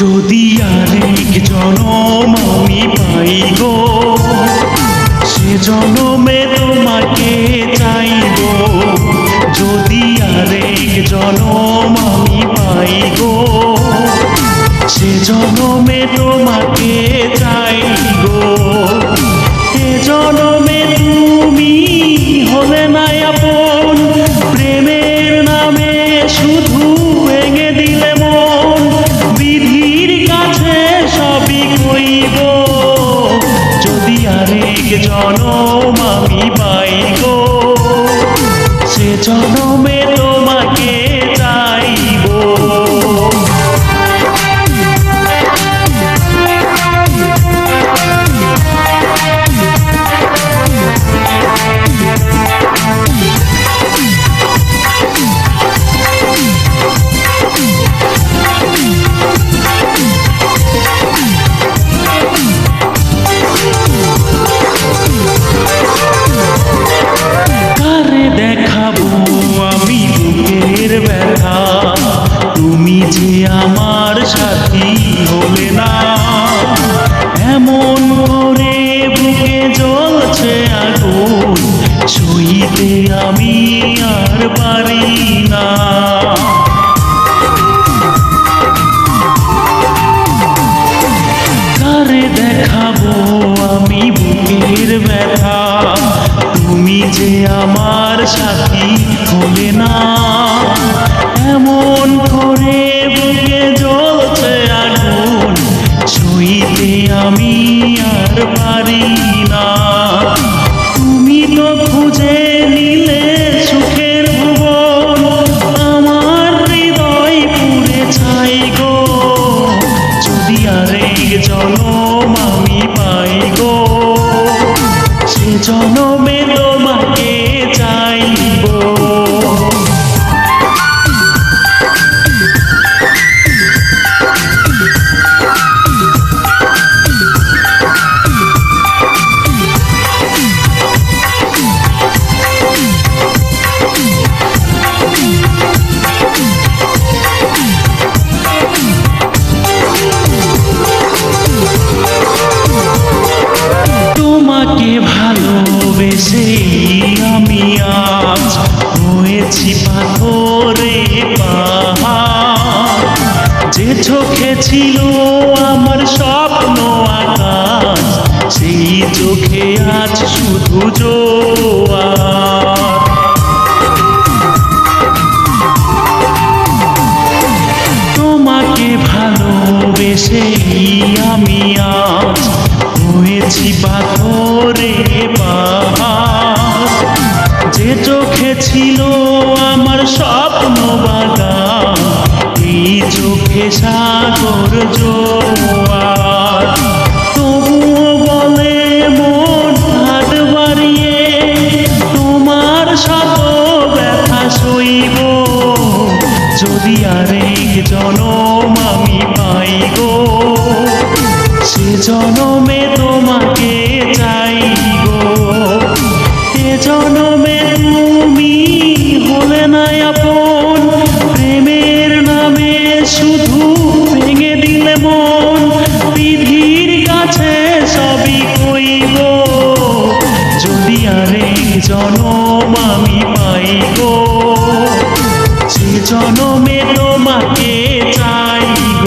যদি আরেক জনম আমি পাই গো, সে জনমে তোমাকে চাইব। যদি আরেক জনম আমি পাই গো, সে জনমে তোমাকে চাইব। এ জনমে তুমি হলে না আপন, প্রেমের নামে শুধু ভেঙে দিলে মন। বিধির কাছে সবই কইব, যদি আরেক জনম আমি পাই গো, সে জনমে তোমাকে চাইব। ব্যথা তুমি যে আমার সাথী হলে না, এমন করে বুকে জ্বলছে আগুন, সইতে আমি আর পারি না। কারে দেখাবো আমি বুকের ব্যথা, তুমি যে আমার সাথী হলে না, এমন করে বুকে জ্বলছে আগুন, সইতে আমি আর পারি না। তুমি তো খুঁজে নিলে সুখের ভুবন, আমার হৃদয় পুড়ে ছাই গো। যদি আরেক জনম আমি পাই গো, সে জনমে তোমাকে চাইব। তোমাকে ভালোবেসে আমি আজ হয়েছি পাথরে পাহাড়। যে চোখে ছিল আমার স্বপ্ন আকাশ, সেই চোখে আজ শুধু জোয়ার। তোমাকে ভালোবেসে আমি আজ হয়েছি পাথরে পাহাড়। যে চোখে ছিল আমার স্বপ্ন বাগান, এই চোখে সাগর জোয়ার। তবুও বলে মন হাত বাড়িয়ে, তোমার শত ব্যথা সইব। যদি আরেক জনম আমি পাই গো, সে জনমে তোমাকে চাইব। এ জনমে তুমি হলে না আপন, প্রেমের নামে শুধু ভেঙে দিলে মন। বিধির কাছে সবই কইব, যদি আরেক জনম আমি পাই গো, সে জনমে তোমাকে চাইব।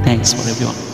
Thanks for everyone.